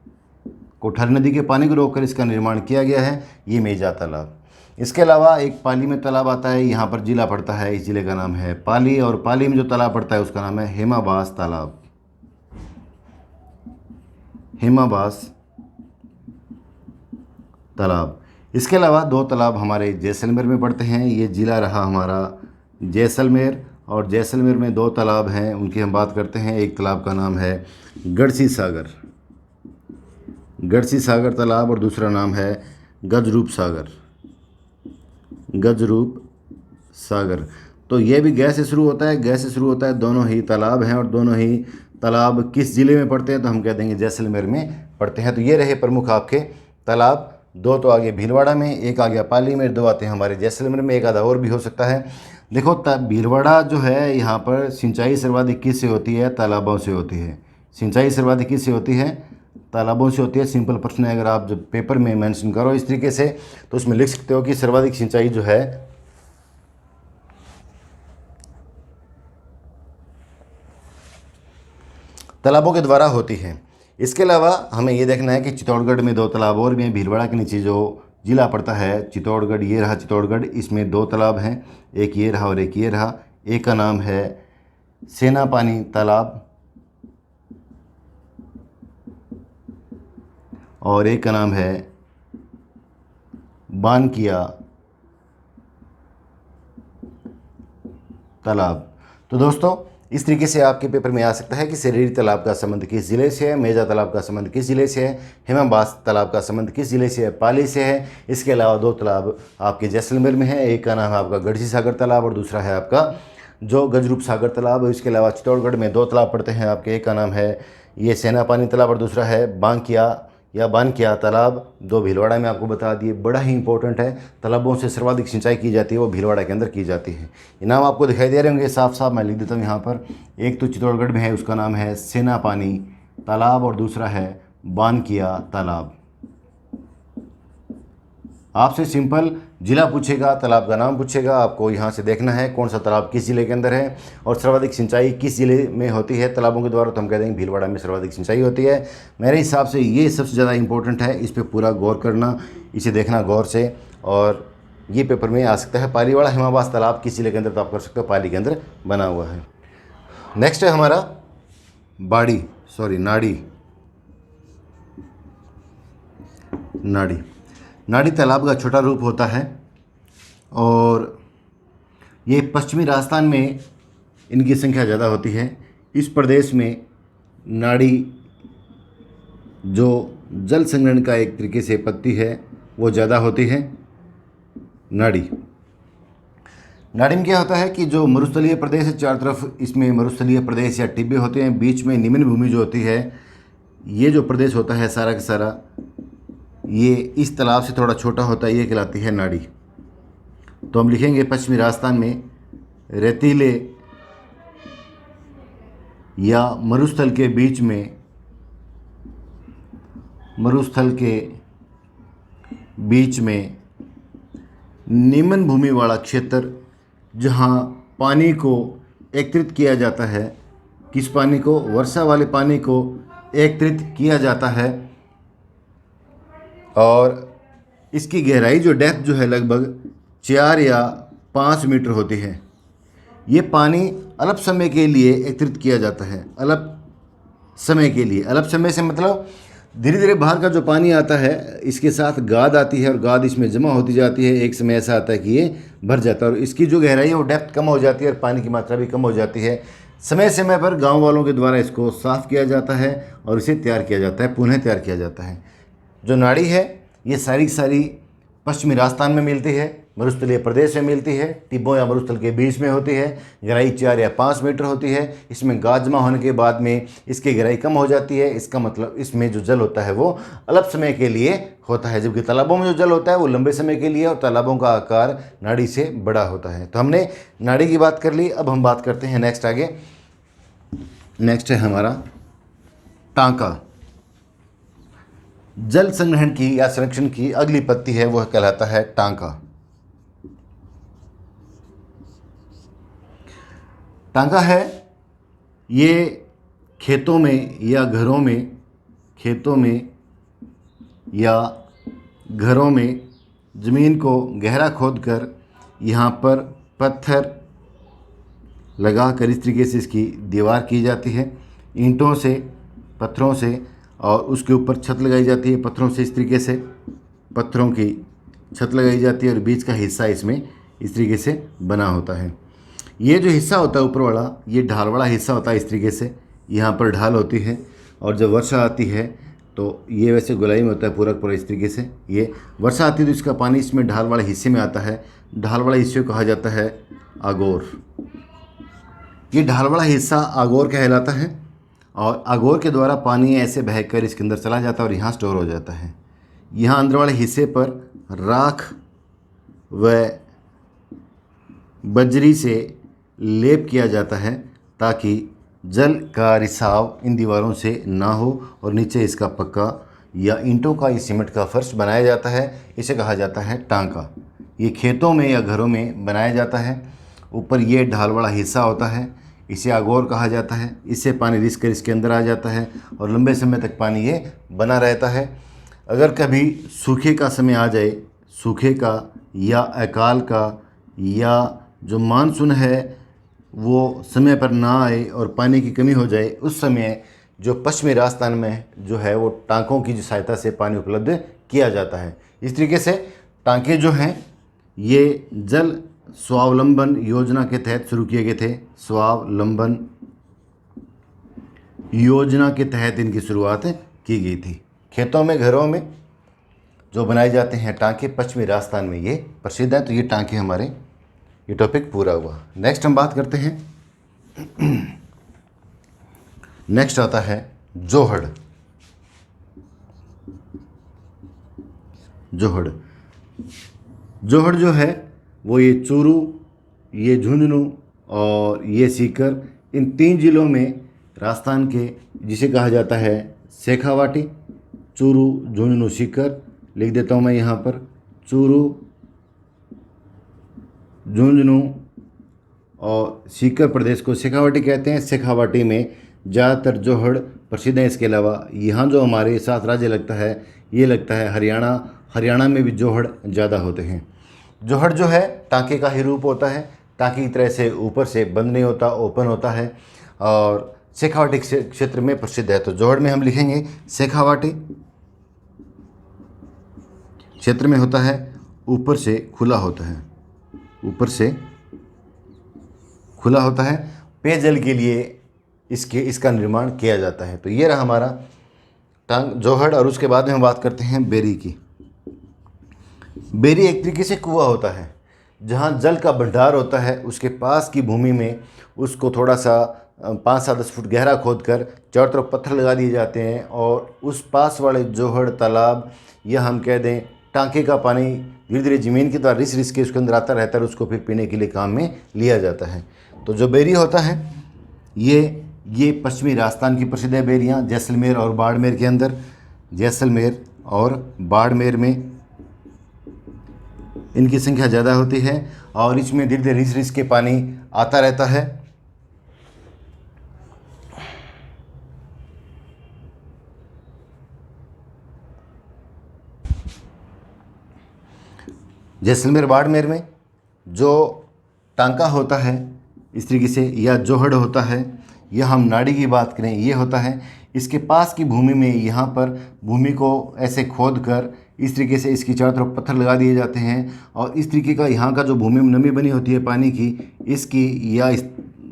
कोठारी नदी के पानी को रोककर इसका निर्माण किया गया है, ये मेजा तालाब। इसके अलावा एक पाली में तालाब आता है, यहाँ पर जिला पड़ता है, इस ज़िले का नाम है पाली। और पाली में जो तालाब पड़ता है उसका नाम है हेमावास तालाब। हेमावास तालाब। इसके अलावा 2 तालाब हमारे जैसलमेर में पड़ते हैं। ये ज़िला रहा हमारा जैसलमेर, और जैसलमेर में 2 तालाब हैं, उनकी हम बात करते हैं। एक तालाब का नाम है गढ़सी सागर, गढ़सी सागर तालाब, और दूसरा नाम है गजरूप सागर, गजरूप सागर। तो ये भी गै से शुरू होता है, गै से शुरू होता है। दोनों ही तालाब हैं, और दोनों ही तालाब किस ज़िले में पड़ते हैं, तो हम कह देंगे जैसलमेर में पड़ते हैं। तो ये रहे प्रमुख आपके तालाब। 2 तो आगे भीलवाड़ा में, एक आ गया पाली में, 2 आते हैं हमारे जैसलमेर में, एक आधा और भी हो सकता है। देखो भीलवाड़ा जो है, यहाँ पर सिंचाई सर्वाधिक किस से होती है? तालाबों से होती है। सिंचाई सर्वाधिक किस से होती है? तालाबों से होती है। सिंपल प्रश्न है, अगर आप जब पेपर में मेंशन करो इस तरीके से, तो उसमें लिख सकते हो कि सर्वाधिक सिंचाई जो है तालाबों के द्वारा होती है। इसके अलावा हमें ये देखना है कि चित्तौड़गढ़ में 2 तालाब और भी हैं। भीलवाड़ा के नीचे जो जिला पड़ता है चित्तौड़गढ़, ये रहा चित्तौड़गढ़, इसमें 2 तालाब हैं, एक ये रहा और एक ये रहा। एक का नाम है सेनापानी तालाब, और एक का नाम है बानकिया तालाब। तो दोस्तों, इस तरीके से आपके पेपर में आ सकता है कि सरेरी तालाब का संबंध किस ज़िले से है, मेजा तालाब का संबंध किस ज़िले से है, हेमाबास तालाब का संबंध किस ज़िले से है, पाली से है। इसके अलावा 2 तालाब आपके जैसलमेर में है, एक का नाम है आपका गढ़सी सागर तालाब, और दूसरा है आपका जो गजरूप सागर तालाब। इसके अलावा चित्तौड़गढ़ में 2 तालाब पड़ते हैं आपके, एक का नाम है ये सेनापानी तालाब, और दूसरा है बानकिया तालाब। 2 भीलवाड़ा में आपको बता दिए। बड़ा ही इंपॉर्टेंट है, तालाबों से सर्वाधिक सिंचाई की जाती है वो भीलवाड़ा के अंदर की जाती है। ये नाम आपको दिखाई दे रहे होंगे साफ साफ, मैं लिख देता हूँ यहाँ पर। एक तो चित्तौड़गढ़ में है, उसका नाम है सेनापानी तालाब, और दूसरा है बानकिया तालाब। आपसे सिंपल जिला पूछेगा, तालाब का नाम पूछेगा, आपको यहाँ से देखना है कौन सा तालाब किस ज़िले के अंदर है, और सर्वाधिक सिंचाई किस ज़िले में होती है तालाबों के द्वारा, तो हम कह देंगे भीलवाड़ा में सर्वाधिक सिंचाई होती है। मेरे हिसाब से ये सबसे ज़्यादा इंपॉर्टेंट है, इस पर पूरा गौर करना, इसे देखना गौर से, और ये पेपर में आ सकता है। पालीवाड़ा हेमाबास तालाब किस ज़िले के अंदर, तो आप कर सकते हो पाली के अंदर बना हुआ है। नेक्स्ट है हमारा नाड़ी तालाब का छोटा रूप होता है, और ये पश्चिमी राजस्थान में इनकी संख्या ज़्यादा होती है। इस प्रदेश में नाड़ी जो जल संग्रहण का एक तरीके से पद्धति है वो ज़्यादा होती है। नाड़ी में क्या होता है कि जो मरुस्थलीय प्रदेश है, चारों तरफ इसमें मरुस्थलीय प्रदेश या टिब्बे होते हैं, बीच में निम्न भूमि जो होती है, ये जो प्रदेश होता है सारा का सारा, ये इस तालाब से थोड़ा छोटा होता है, ये कहलाती है नाड़ी। तो हम लिखेंगे पश्चिमी राजस्थान में रेतीले या मरुस्थल के बीच में, निम्न भूमि वाला क्षेत्र, जहाँ पानी को एकत्रित किया जाता है। किस पानी को? वर्षा वाले पानी को एकत्रित किया जाता है, और इसकी गहराई जो डेप्थ जो है लगभग 4 या 5 मीटर होती है। ये पानी अल्प समय के लिए एकत्रित किया जाता है, अल्प समय से मतलब धीरे धीरे बाहर का जो पानी आता है, इसके साथ गाद आती है, और गाद इसमें जमा होती जाती है। एक समय ऐसा आता है कि ये भर जाता है, और इसकी जो गहराई है वो डेप्थ कम हो जाती है, और पानी की मात्रा भी कम हो जाती है। समय समय पर गांव वालों के द्वारा इसको साफ़ किया जाता है, और इसे तैयार किया जाता है, पुनः तैयार किया जाता है। जो नाड़ी है ये सारी पश्चिमी राजस्थान में मिलती है, मरुस्थलीय प्रदेश में मिलती है, टिब्बों या मरुस्थल के बीच में होती है, गहराई 4 या 5 मीटर होती है। इसमें गाद जमा होने के बाद में इसकी गहराई कम हो जाती है। इसका मतलब इसमें जो जल होता है वो अल्प समय के लिए होता है, जबकि तालाबों में जो जल होता है वो लंबे समय के लिए, और तालाबों का आकार नाड़ी से बड़ा होता है। तो हमने नाड़ी की बात कर ली। अब हम बात करते हैं नेक्स्ट है हमारा टांका। जल संग्रहण की या संरक्षण की अगली पद्धति है, वह कहलाता है टांका। टांका है ये खेतों में या घरों में ज़मीन को गहरा खोदकर यहाँ पर पत्थर लगाकर इस तरीके से इसकी दीवार की जाती है, ईंटों से, पत्थरों से, और उसके ऊपर छत लगाई जाती है पत्थरों से इस तरीके से। पत्थरों की छत लगाई जाती है और बीच का हिस्सा इसमें इस तरीके से बना होता है। ये जो हिस्सा होता है ऊपर वाला, ये ढाल वाला हिस्सा होता है। इस तरीके से यहाँ पर ढाल होती है और जब वर्षा आती है तो ये वैसे गोलाई में होता है पूरा पूरा इस तरीके से। ये वर्षा आती है तो इसका पानी इसमें ढाल वाले हिस्से में आता है। ढाल वाला हिस्से को कहा जाता है आगोर। ये ढाल वाला हिस्सा आगोर कहलाता है और आगोर के द्वारा पानी ऐसे बहकर इसके अंदर चला जाता है और यहाँ स्टोर हो जाता है। यहाँ अंदर वाले हिस्से पर राख व बजरी से लेप किया जाता है ताकि जल का रिसाव इन दीवारों से ना हो और नीचे इसका पक्का या ईंटों का या सीमेंट का फर्श बनाया जाता है। इसे कहा जाता है टांका। ये खेतों में या घरों में बनाया जाता है। ऊपर ये ढाल वाला हिस्सा होता है, इसे आगोर कहा जाता है। इससे पानी रिस कर इसके अंदर आ जाता है और लंबे समय तक पानी ये बना रहता है। अगर कभी सूखे का समय आ जाए, सूखे का या अकाल का या जो मानसून है वो समय पर ना आए और पानी की कमी हो जाए, उस समय जो पश्चिमी राजस्थान में जो है वो टांकों की जो सहायता से पानी उपलब्ध किया जाता है। इस तरीके से टांके जो हैं ये जल स्वावलंबन योजना के तहत शुरू किए गए थे। स्वावलंबन योजना के तहत इनकी शुरुआत की गई थी। खेतों में, घरों में जो बनाए जाते हैं टांके, पश्चिमी राजस्थान में ये प्रसिद्ध हैं। तो ये टांके हमारे, ये टॉपिक पूरा हुआ। नेक्स्ट हम बात करते हैं, नेक्स्ट आता है जोहड़। जोहड़ जोहड़ जो है वो ये चूरू, ये झुंझुनू और ये सीकर, इन 3 जिलों में राजस्थान के, जिसे कहा जाता है शेखावाटी। चूरू, झुंझुनू, सीकर लिख देता हूँ मैं यहाँ पर। चूरू, झुंझुनू और सीकर प्रदेश को शेखावाटी कहते हैं। शेखावाटी में ज़्यादातर जोहड़ प्रसिद्ध है। इसके अलावा यहाँ जो हमारे 7 राज्य लगता है, ये लगता है हरियाणा। हरियाणा में भी जोहड़ ज़्यादा होते हैं। जोहड़ जो है टांके का ही रूप होता है। टांके की तरह से ऊपर से बंद नहीं होता, ओपन होता है और शेखावाटी क्षेत्र में प्रसिद्ध है। तो जोहड़ में हम लिखेंगे शेखावाटी क्षेत्र में होता है, ऊपर से खुला होता है, ऊपर से खुला होता है। पेयजल के लिए इसका निर्माण किया जाता है। तो ये रहा हमारा जोहड़। और उसके बाद में हम बात करते हैं बेरी की। बेरी एक तरीके से कुआं होता है जहाँ जल का भंडार होता है। उसके पास की भूमि में उसको थोड़ा सा 5-7 फुट गहरा खोद कर चारों तरफ पत्थर लगा दिए जाते हैं और उस पास वाले जोहड़ तालाब या हम कह दें टांके का पानी धीरे धीरे ज़मीन के द्वारा रिस के उसके अंदर आता रहता है और उसको फिर पीने के लिए काम में लिया जाता है। तो जो बेरी होता है ये पश्चिमी राजस्थान की प्रसिद्ध है बेरियाँ। जैसलमेर और बाड़मेर के अंदर, जैसलमेर और बाड़मेर में इनकी संख्या ज़्यादा होती है और इसमें धीरे धीरे रिस के पानी आता रहता है। जैसलमेर बाड़मेर में जो टांका होता है इस तरीके से, या जोहड़ होता है, या हम नाड़ी की बात करें ये होता है। इसके पास की भूमि में यहाँ पर भूमि को ऐसे खोद कर इस तरीके से इसकी चारों तरफ पत्थर लगा दिए जाते हैं और इस तरीके का यहाँ का जो भूमि में नमी बनी होती है पानी की, इसकी या इस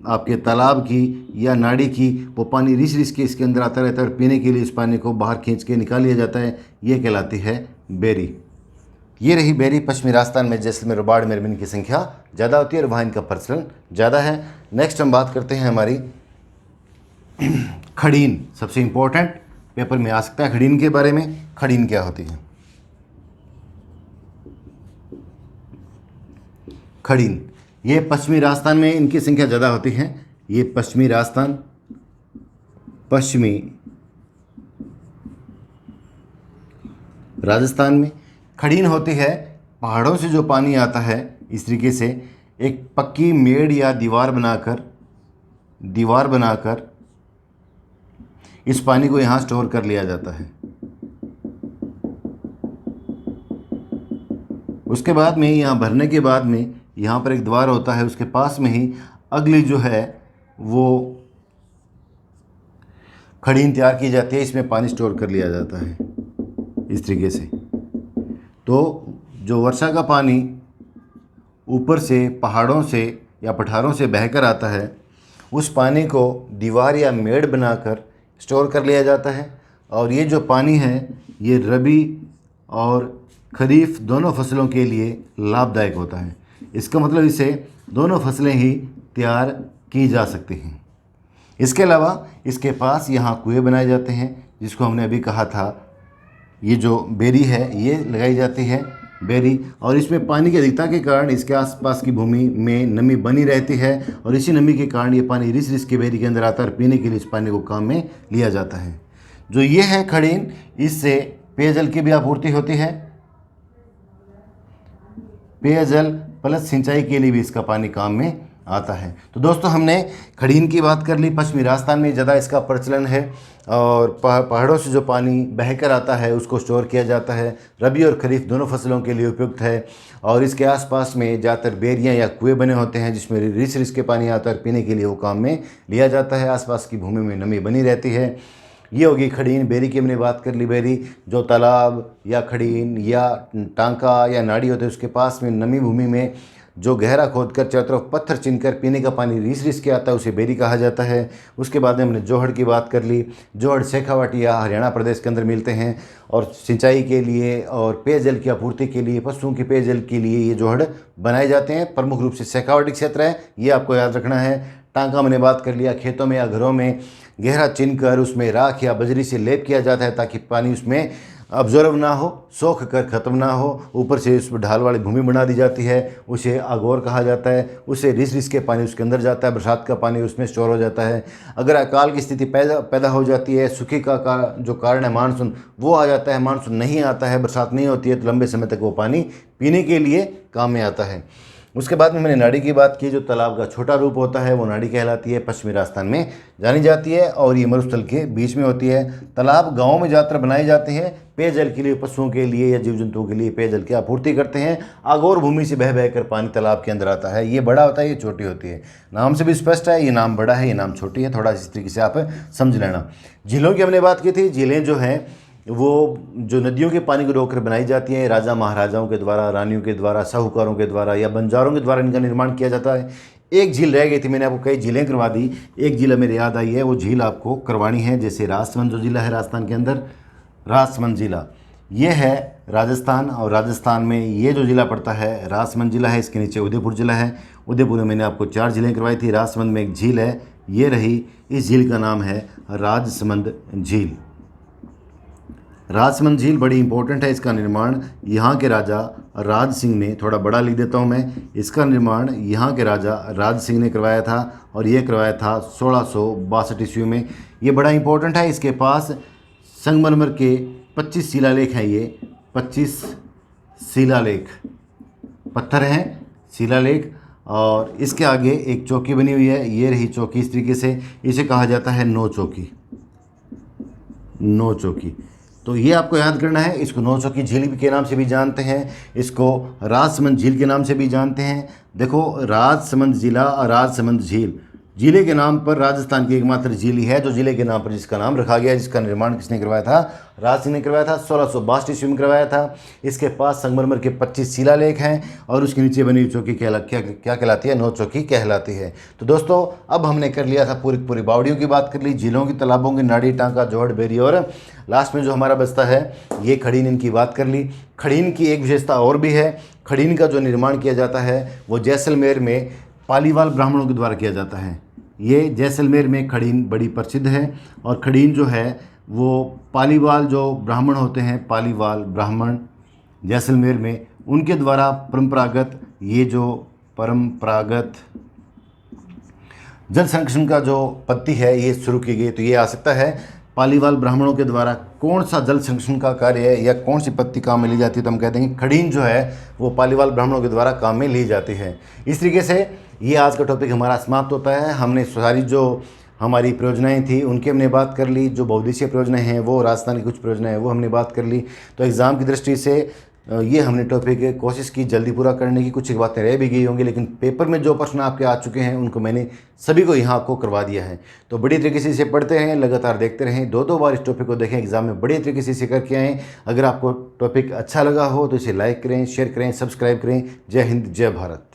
आपके तालाब की या नाड़ी की, वो पानी रिस के इसके अंदर आता रहता है और पीने के लिए इस पानी को बाहर खींच के निकाल लिया जाता है। ये कहलाती है बेरी। ये रही बेरी। पश्चिमी राजस्थान में जैसलमेर और बाड़मेर में इनकी संख्या ज़्यादा होती है और वहाँ इनका प्रचलन ज़्यादा है। नेक्स्ट हम बात करते हैं हमारी खड़ीन। सबसे इम्पोर्टेंट, पेपर में आ सकता है खड़ीन के बारे में। खड़ीन क्या होती है? खड़ीन ये पश्चिमी राजस्थान में इनकी संख्या ज़्यादा होती है। ये पश्चिमी राजस्थान, पश्चिमी राजस्थान में खड़ीन होती है। पहाड़ों से जो पानी आता है इस तरीके से एक पक्की मेड़ या दीवार बनाकर इस पानी को यहाँ स्टोर कर लिया जाता है। उसके बाद में यहाँ भरने के बाद में यहाँ पर एक द्वार होता है, उसके पास में ही अगली जो है वो खड़ीन तैयार की जाती है। इसमें पानी स्टोर कर लिया जाता है इस तरीके से। तो जो वर्षा का पानी ऊपर से पहाड़ों से या पठारों से बहकर आता है, उस पानी को दीवार या मेड़ बनाकर स्टोर कर लिया जाता है। और ये जो पानी है ये रबी और खरीफ दोनों फसलों के लिए लाभदायक होता है। इसका मतलब इसे दोनों फसलें ही तैयार की जा सकती हैं। इसके अलावा इसके पास यहाँ कुएं बनाए जाते हैं, जिसको हमने अभी कहा था, ये जो बेरी है ये लगाई जाती है बेरी, और इसमें पानी की अधिकता के कारण इसके आसपास की भूमि में नमी बनी रहती है, और इसी नमी के कारण ये पानी रिस रिस के बेरी के अंदर आता है और पीने के लिए इस पानी को काम में लिया जाता है। जो ये है खड़ीन, इससे पेयजल की भी आपूर्ति होती है। पेयजल प्लस सिंचाई के लिए भी इसका पानी काम में आता है। तो दोस्तों हमने खड़ीन की बात कर ली। पश्चिमी राजस्थान में ज़्यादा इसका प्रचलन है और पहाड़ों से जो पानी बहकर आता है उसको स्टोर किया जाता है। रबी और खरीफ दोनों फसलों के लिए उपयुक्त है। और इसके आसपास में ज़्यादातर बेरियां या कुएं बने होते हैं, जिसमें रिस रिस के पानी आता है और पीने के लिए वो काम में लिया जाता है। आसपास की भूमि में नमी बनी रहती है। ये होगी खड़ीन। बेरी की हमने बात कर ली। बेरी जो तालाब या खड़ीन या टांका या नाड़ी होते हैं उसके पास में नमी भूमि में जो गहरा खोदकर चारों तरफ पत्थर चिनकर पीने का पानी रिस रिस के आता है, उसे बेरी कहा जाता है। उसके बाद में हमने जोहड़ की बात कर ली। जोहड़ शेखावाटी या हरियाणा प्रदेश के अंदर मिलते हैं और सिंचाई के लिए और पेयजल की आपूर्ति के लिए, पशुओं के पेयजल के लिए ये जोहड़ बनाए जाते हैं। प्रमुख रूप से शेखावाटी क्षेत्र है, ये आपको याद रखना है। टांका मैंने बात कर लिया। खेतों में या घरों में गहरा चिनकर उसमें राख या बजरी से लेप किया जाता है ताकि पानी उसमें अब्जॉर्व ना हो, सोख कर ख़त्म ना हो। ऊपर से उस ढाल वाली भूमि बना दी जाती है, उसे अगोर कहा जाता है। उसे रिस रिस के पानी उसके अंदर जाता है, बरसात का पानी उसमें स्टोर हो जाता है। अगर अकाल की स्थिति पैदा हो जाती है, सूखे का जो कारण है मानसून, वो आ जाता है, मानसून नहीं आता है, बरसात नहीं होती है, तो लंबे समय तक वो पानी पीने के लिए काम में आता है। उसके बाद में मैंने नाड़ी की बात की। जो तालाब का छोटा रूप होता है वो नाड़ी कहलाती है, पश्चिमी राजस्थान में जानी जाती है और ये मरुस्थल के बीच में होती है। तालाब गाँव में ज़्यादातर बनाए जाते हैं पेयजल के लिए, पशुओं के लिए या जीव जंतुओं के लिए पेयजल की आपूर्ति करते हैं। आगोर भूमि से बह कर पानी तालाब के अंदर आता है। ये बड़ा होता है, ये छोटी होती है। नाम से भी स्पष्ट है, ये नाम बड़ा है, ये नाम छोटी है। थोड़ा इस तरीके से आप समझ लेना। झीलों की हमने बात की थी। झीलें जो हैं वो जो नदियों के पानी को रोककर बनाई जाती हैं, राजा महाराजाओं के द्वारा, रानियों के द्वारा, साहूकारों के द्वारा या बंजारों के द्वारा इनका निर्माण किया जाता है। एक झील रह गई थी, मैंने आपको कई झीलें करवा दी, एक झील मेरे याद आई है, वो झील आपको करवानी है। जैसे राजसमंद जो ज़िला है राजस्थान के अंदर, राजसमंद ज़िला ये है राजस्थान, और राजस्थान में ये जो ज़िला पड़ता है राजसमंद ज़िला है। इसके नीचे उदयपुर ज़िला है। उदयपुर में मैंने आपको 4 झीलें करवाई थी। राजसमंद में एक झील है, ये रही। इस झील का नाम है राजसमंद झील। राजसमंद झील बड़ी इंपॉर्टेंट है। इसका निर्माण यहाँ के राजा राज सिंह ने, थोड़ा बड़ा लिख देता हूँ मैं, इसका निर्माण यहाँ के राजा राज सिंह ने करवाया था और ये करवाया था 1662 ईस्वी में। ये बड़ा इंपॉर्टेंट है। इसके पास संगमरमर के 25 शिलालेख हैं। ये 25 शिलालेख पत्थर हैं, शिलालेख। और इसके आगे एक चौकी बनी हुई है, ये रही चौकी। इस तरीके से इसे कहा जाता है नौ चौकी, नौ चौकी। तो ये आपको याद करना है। इसको नौ चौकी झील के नाम से भी जानते हैं, इसको राजसमंद झील के नाम से भी जानते हैं। देखो, राजसमंद ज़िला और राजसमंद झील, ज़िले के नाम पर राजस्थान की एकमात्र झील ही है जो ज़िले के नाम पर जिसका नाम रखा गया, जिसका निर्माण किसने करवाया था? राज सिंह ने करवाया था। 1662 ईस्वी में करवाया था। इसके पास संगमरमर के 25 शिलालेख हैं और उसके नीचे बनी हुई चौकी क्या कहलाती है? नौ चौकी कहलाती है। तो दोस्तों, अब हमने कर लिया था पूरी बावड़ियों की बात कर ली, झीलों की, तालाबों की, नाड़ी, टांका, जोहड़, बेरी, और लास्ट में जो हमारा बचता है ये खड़ीन, इनकी बात कर ली। खड़ीन की एक विशेषता और भी है। खड़ीन का जो निर्माण किया जाता है वो जैसलमेर में पालीवाल ब्राह्मणों के द्वारा किया जाता है। ये जैसलमेर में खड़ीन बड़ी प्रसिद्ध है। और खड़ीन जो है वो पालीवाल जो ब्राह्मण होते हैं, पालीवाल ब्राह्मण जैसलमेर में, उनके द्वारा परंपरागत जल संरक्षण का जो पद्धति है ये शुरू की गई। तो ये आ सकता है पालीवाल ब्राह्मणों के द्वारा कौन सा जल संरक्षण का कार्य है या कौन सी पद्धति काम में ली जाती है, तो हम कहते हैं खड़ीन जो है वो पालीवाल ब्राह्मणों के द्वारा काम में ली जाती है। इस तरीके से ये आज का टॉपिक हमारा समाप्त होता है। हमने सारी जो हमारी परियोजनाएं थी उनकी हमने बात कर ली। जो बहुउद्देशीय परियोजनाएं हैं वो, राजस्थान की कुछ परियोजनाएं हैं वो हमने बात कर ली। तो एग्ज़ाम की दृष्टि से ये हमने टॉपिक कोशिश की जल्दी पूरा करने की, कुछ एक बातें रह भी गई होंगी, लेकिन पेपर में जो प्रश्न आपके आ चुके हैं उनको मैंने सभी को यहाँ आपको करवा दिया है। तो बड़ी तरीके से इसे पढ़ते रहें, लगातार देखते रहें, दो दो बार इस टॉपिक को देखें, एग्जाम में बड़ी तरीके से इसे करके आएँ। अगर आपको टॉपिक अच्छा लगा हो तो इसे लाइक करें, शेयर करें, सब्सक्राइब करें। जय हिंद, जय भारत।